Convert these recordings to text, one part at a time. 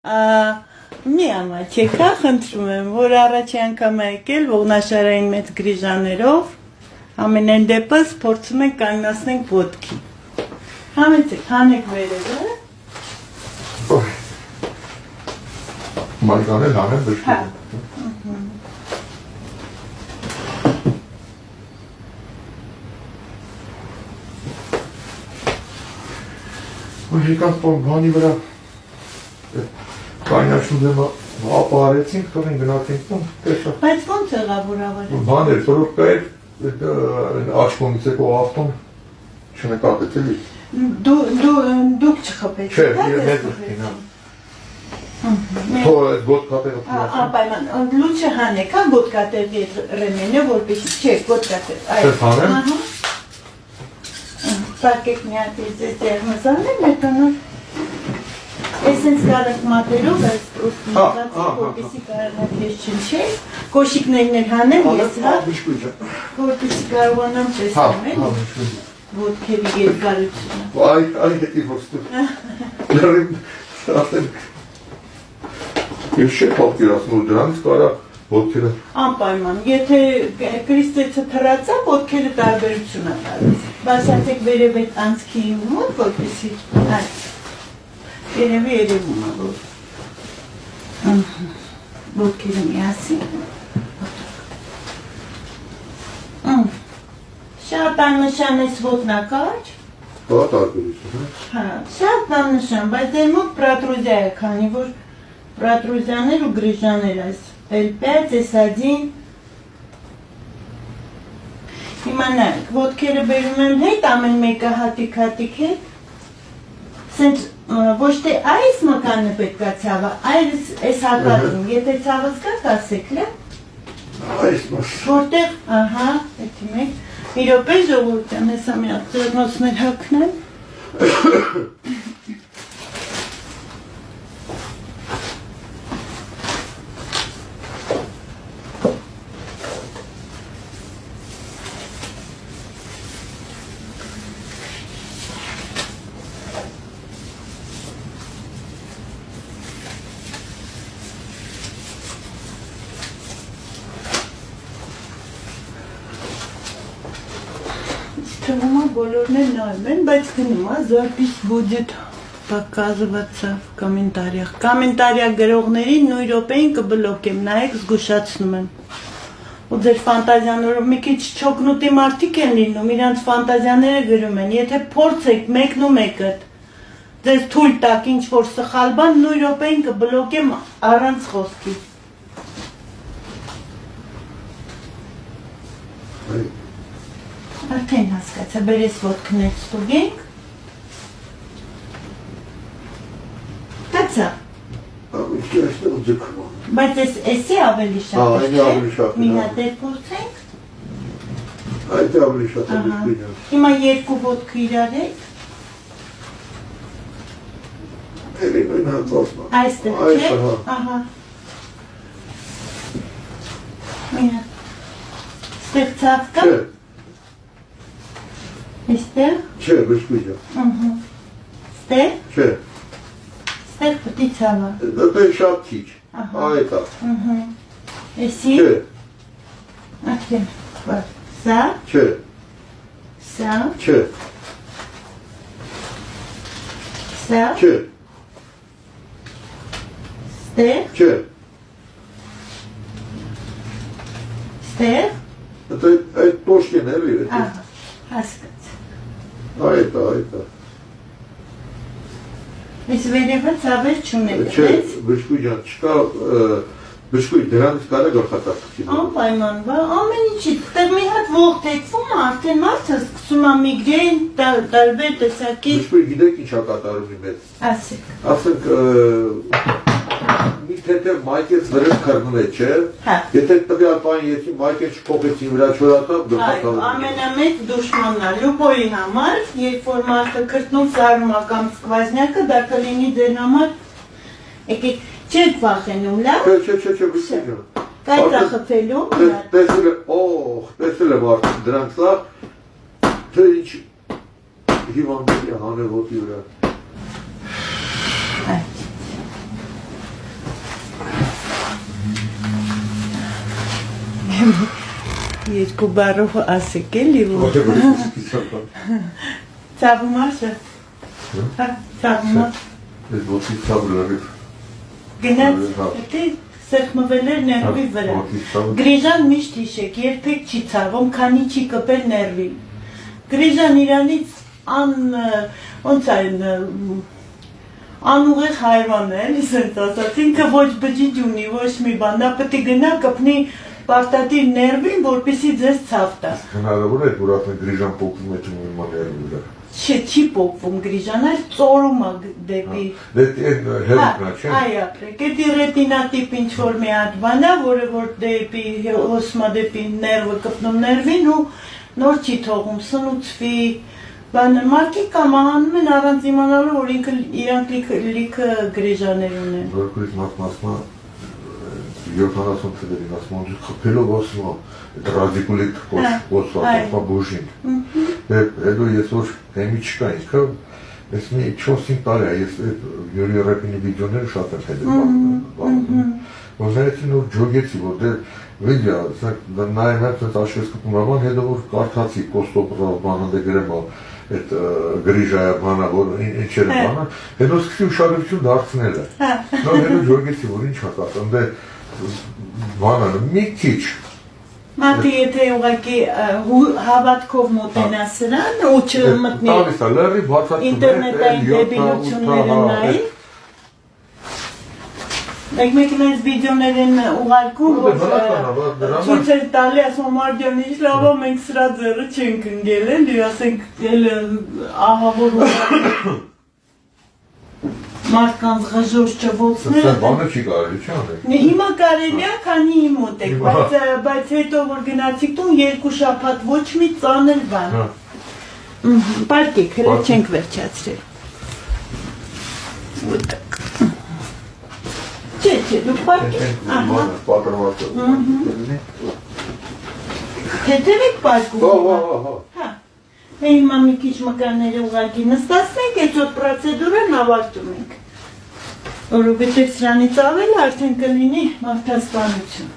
Մի ամաչեկա, խնդրում եմ, որ առաջի անգամ եկել ողնաշարային մեծ գրիժաներով, ամենայն դեպս փորձում ենք կանգնացնենք ոտքի։ Համեցեք, հանեք վերևը։ Մարգանել հանեմ բշկի։ Եկան բանի վրա կայնաշու դեմը ապարեցինք, թողին գնացինք տեսա։ Բայց ոնց եղավ որ ավարեցինք։ Բան էր, թորոք կայր աչքոնից եկող ավտոն չնկատեց էլի։ Դուք չխփեցիք։ Չէ, մեծ ուսկին, Թող այդ գոտկատեղը պրասին։ Ապայման, լուչը հանեք, հա գոտկատեղի ռեմենը, որպեսի, չէ, գոտկատեղ։ Չես հանեմ։ Պարկեք մի հատ ես դերմզանեմ, հետոնոր ես ինձ կարակ մատերով ես ուսմիզացի, որպեսի կարանակ ես չնչել, կոշիկներն էլ հանեմ ես, հա, որպեսի կարողանամ տեսնեմ էլ, ոտքերի երկարությունը։ Այ հետի ոստու, լրիմ շատեմ, ես չէ պատկերացնում դրանից կարա ոտքերը։ Անպայման, եթե կրիստեցը թրացա, ոտքերը տարբերություն է տալիս, բասացեք վերև այդ անցքի մոտ, որպեսի, երևի երևում է, ոտքերը միասին, շատ աննշան ես ոտնակաչ, Հա, տարբերություն, հա, շատ աննշան, բայց դեր մոտ պրատրուզիա է, քանի որ պրատրուզիաներ ու գրիժաներ այս, L5, S1, հիմա նայք, ոտքերը բերում եմ հետ, ամեն մեկը հատիկ հետ, սենց ոչ թե այս մկանը պետք է ցավը, այս հատածում, եթե ցավը զգաք ասեք, լե? Այս մաս։ Որտեղ, ահա, էթի մեկ, մի րոպե ժողովուրդյան, հեսա մի հատ ձեռնոցներ հագնեմ, թվում է բոլորն էլ նայում են, բայց գնում է զարպիս բուջետ պակազվացավ կամենտարիա գրողներին նույն րոպեին կբլոկեմ, նայեք զգուշացնում եմ ու ձեր ֆանտազիաներով մի քիչ չոքնուտի մարդիկ են լինում, իրանց ֆանտազիաները գրում են, եթե փորձեք մեկն ու մեկը ձեզ թույլ տակ ինչ-որ սխալ բան, նույն րոպեին կբլոկեմ առանց խոսքի Արդեն հասկացա, բերես ոտքներ ստուգենք Կացա Բայց էսի ավելի շատ է, մի հատ էր փորձենք Այդ ավելի շատ է բիշկույնը Հիմա երկու ոտքը իրար հետ Էլի նույն հատվածն Այստեղ չէ, ահա Մի հատ Ստեղ ծավ կա Այստեղ Չէ, բշկույնը Ստեղ Չէ Ստեղ պտի ծավա Դա շատ քիչ Այդ է Էսի Չէ Արդեն Սա Չէ Սա Չէ Սա Չէ Ստեղ Չէ Ստեղ Այդ տոշկեն էլի Հասկաց Այդ է Ես վերևը ծավեր չունեք Չէ, բշկույն չկա Բշկույն դրանից կարա գլխատախտի Անպայման, ամեն ինչի տեղ մի հատ ողջ տեկվում արդեն մարդը սկսում է միգրեն, տարբեր տեսակի Բշկույն գիտեք ինչ է կատարում մեծ Ասեք Ասենք մի թեթև մայկեց վրև քրնում է, չէ Եթե տվյալ պայն եսի մայկեց չփոխեցին վրա չորատավ գլխատաղում Ամենամեծ դուշմանն է լյուբոյի համար, երբ որ մարդը քրտնում սարում կամ սկվազնյակը, դա կլինի ձեր համար եկեք չեք վախենում, լավ Չէ, բշկույն Կայտա խփելու Տեսել եմ արդեն դրանք սա Թե ինչ հիվանդների հանել ոտի վրա երկու բառով ասեք էլի որ ցավում ասա հա ցավում Ես ոտքի ցավը լրիվ գնաց դե սեղմվել էր ներվի վրա Գրիժան միշտ հիշեք երբեք չի ցավում քանի չի կպել ներվին Գրիժան իրանից ոնց այն անուղեղ հայվան է, իսենց ասած, ինքը ոչ բջիջ ունի, ոչ մի բան, նա պետք է գնա կպնի պարտադիր ներվին, որպեսզի ձեզ ցավ տա։ Հնարավոր է, որ արդեն գրիժան փոխվում է թվում ներվի վրա։ Չի փոխվում գրիժան, այլ ծորում է դեպի։ Դե հերիկնա, չէ՞։ Այ ապրեք, դա ռետինատիպ ինչ-որ մի հատ բան է, որը որ դեպի հոսմա դեպի ներվը կպնում ներվին ու նոր չի թողում, սնուցվի Բանը մարդիկ կամահանում են առանց իմանալու, որ իրանք լիքը գրիժաներ ունեն։ Որքույց մասմասմա 70 թվերին ասում եմ խփելով ասում եմ ռադիկուլիտ կոսվա բուժին։ Հետո ես որ հեմի չկա ինքը ես մի 4-5 տարի է ես Յուրի Ռեպինի վիդեոները շատ եմ հետևում։ Ոզայեցին որ ջոգեցի որ դե վիդեո նայեմ այդ աշեսկում բան հետո որ կարդացի կոստոպրով բանը դե գրեմ այդ գրիժայա բանը որ ինչեր բանը հետո սկսի ուշադրություն դարձնել է նոր հետո ջոգեցի որ ինչ հակասում դե բանը մի քիչ Մատի եթե ուղղակի հավատքով մոտենա սրան ու չմտնի ինտերնետային դեպիլությունները նայի Մեկ-մեկն այս վիդեոներ են ուղարկում, որ ցույց են տալի, ասում Մարտյան ինչ լավ է, մենք սրա ձեռը չենք ընկել, էլի, ասենք ահավոր մարդկանց ղժոր չվոցները։ Սա բանը չի կարելի, չի անել։ Հիմա կարելի է, քանի մոտ եք, բայց հետո որ գնացիք տուն 2 շաբաթ ոչ մի ծանր բան։ Պարկեք, հենց չենք վերջացրել։ Չէ, դու պարկեք։ Պատրված Հետևեք պարկում։ Հա։ Հիմա մի քիչ մկանները ուղղակի նստացնենք, այդ պրոցեդուրան ավարտում ենք։ Որովհետև սրանից ավել արդեն կլինի մարդասպանություն։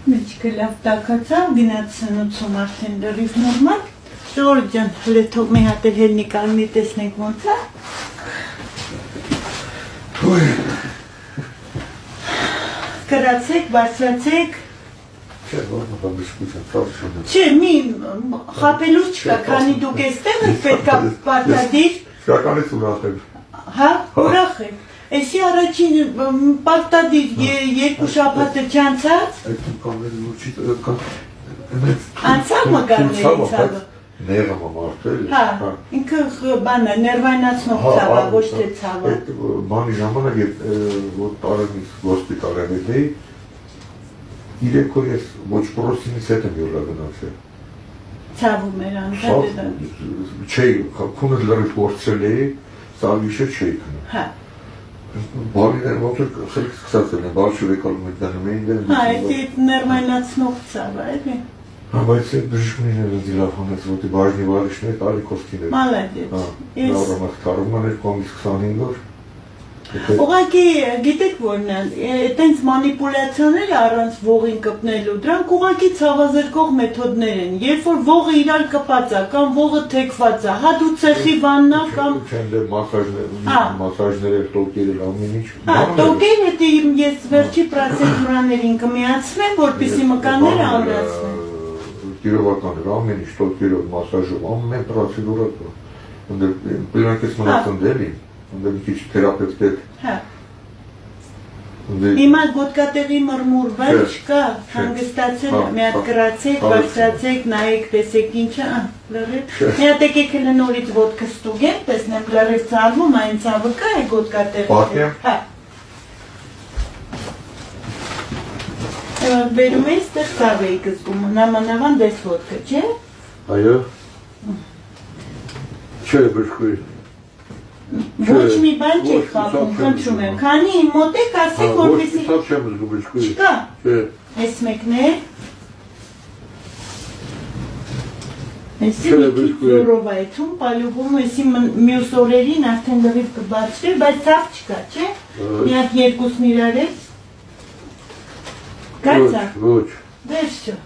Մեջքը լավ տակացավ, գնաց սնուցում արդեն լրիվ նորմալ Ժորժ ջան, հլեթով մի հատ էլ հելնի կարմի տեսնենք ոնց է Կրացեք, բարձրացեք Չէ, մի խապելու չկա, քանի դուք էստեղ եք պետք է պարտադիր Շարկանից ուրախ եմ Հա, ուրախ եք Էսի առաջին պարտադիր 2 շաբաթը չանցած Անցավ մկարների ցավը Նեղը մամարտել Հա, ինքը բանը ներվայնացնող ցավը, ոչ թե ցավը Բանի ժամանակ որ տարեմից հոսպիտալ եմ էի 3 օր ես ոչ պրոսինից հետ եմ յոլա գնացել Ցավում էր անդադը Չէի, քունը լրիվ փորձել էի, սալվիշը չէի քնում Հա Բարիներ ոնց է խելք սկսացել են, բարձր եկալում եք դնում էին դեն Հա, այդ ներվայնացնող ցավը, էլի Հա, բայց այդ բժիշկները դիլաֆոնեց, որ բաժնի վարիշներ տարիքովքին էր Մալադեց Նավրա մախտարում ան էր կոմից 25 օր Ուղղակի գիտեք որն է, այտենց մանիպուլյացիաները առանց ողին կպնելու, դրանք ուղղակի ցավազրկող մեթոդներ են, երբ որ ողը իրար կպած է կամ ողը թեքված է, հա դու ցեխի բաննա կամ Չեն դե մասաժներ էր տոկեր էր ամեն ինչ Հա, տոկեր հետի ես վերջի պրոցեդուրաներին կմիացնեմ, որպեսզի մկանները ամրացնեմ տիրովականներ, ամեն ինչ, տոկերով, մասաժով, ամեն պրոցեդուրա կա։ Պլանք ես մնացան դելի, մի քիչ թերապևտ հետ։ Հա։ Հիմա գոտկատեղի մրմուրվել չկա, հանգստացել, մի հատ կրացեք, բարձրացեք, նայեք, տեսեք ինչը, լրիվ։ Մի հատ եկեք հենց նորից ոտքը ստուգեմ, տեսնեմ լրիվ ցալվում, այն ցավը կա է գոտկատեղի։ Պատկեմ։ Հա։ Վերում ես տեղ ցավ էիք զգում, նամանավան դες ոտքը, չէ։ Այո։ Չէ, բժշկուհի։ Ոչ մի բան չեք խաղում, խնդրում եմ, քանի իմ մոտ եք ասեք, որպեսի… Ոչ մի ցավ չեմ զգում, բժշկուհի։ Չկա։ Չէ։ Այս մեկն է։ Այսի մի քիչ զորով այդում, պալյուվում, այսի մյուս օրերին արդեն լրիվ կբարձրի, բայց ցավ չկա, չէ։ Մի հատ երկուսն իրար է։ Կա ցավ։ Ոչ։ Դες չո։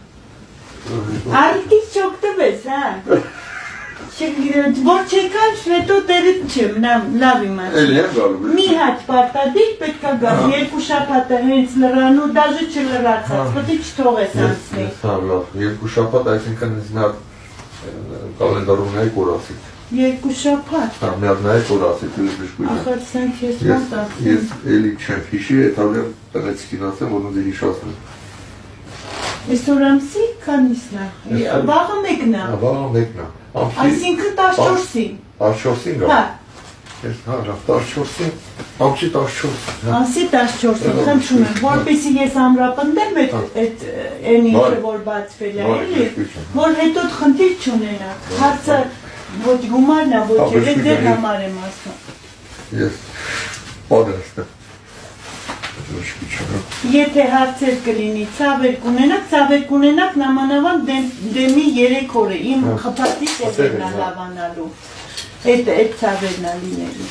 Արդից չօգտվես, հա։ Որ չեկան շվետո տերիտ չեմ, լավ իմացի։ Էլի եմ գալու։ Մի հատ պարտադիր պետք է գաս, երկու շաբաթը հենց լրան ու դաժե չլրացած, պետք է չթողես անցնի։ Հա, լավ, երկու շաբաթ, այսինքն ինձ մի հատ կալենդարում նայեք որ ասիք։ Երկու շաբաթ։ Հա, մի հատ նայեք որ ասիք, բժշկուհի։ Ախր սենց ես ոնց ասեմ։ Ես էլի չեմ հիշի, հետավլեմ տնեցիկին ասեմ, որ ինձ հիշացնում։ Այսօր ամսի քանիսն է։ Վաղը մեկն է։ Վաղը մեկն է։ Այսինքն 14-ին։ 14-ին գա։ Հա։ Ես հա, 14-ին, ամսի 14-ին։ Ամսի 14-ին, խնդրում եմ, որպեսզի ես ամրապնդեմ այդ այն ինչը որ բացվել է, էլի, որ հետո խնդիր չունենաք։ Հարցը ոչ գումարն է, ոչ էլ դեր համար եմ ասում։ Ես պատրաստ եմ։ Եթե հարցեր կլինի, ցավեր կունենաք նամանավան դեմի 3 օրը, իմ խփատի տևերն է լավանալու, այդ ցավերն է լինելու։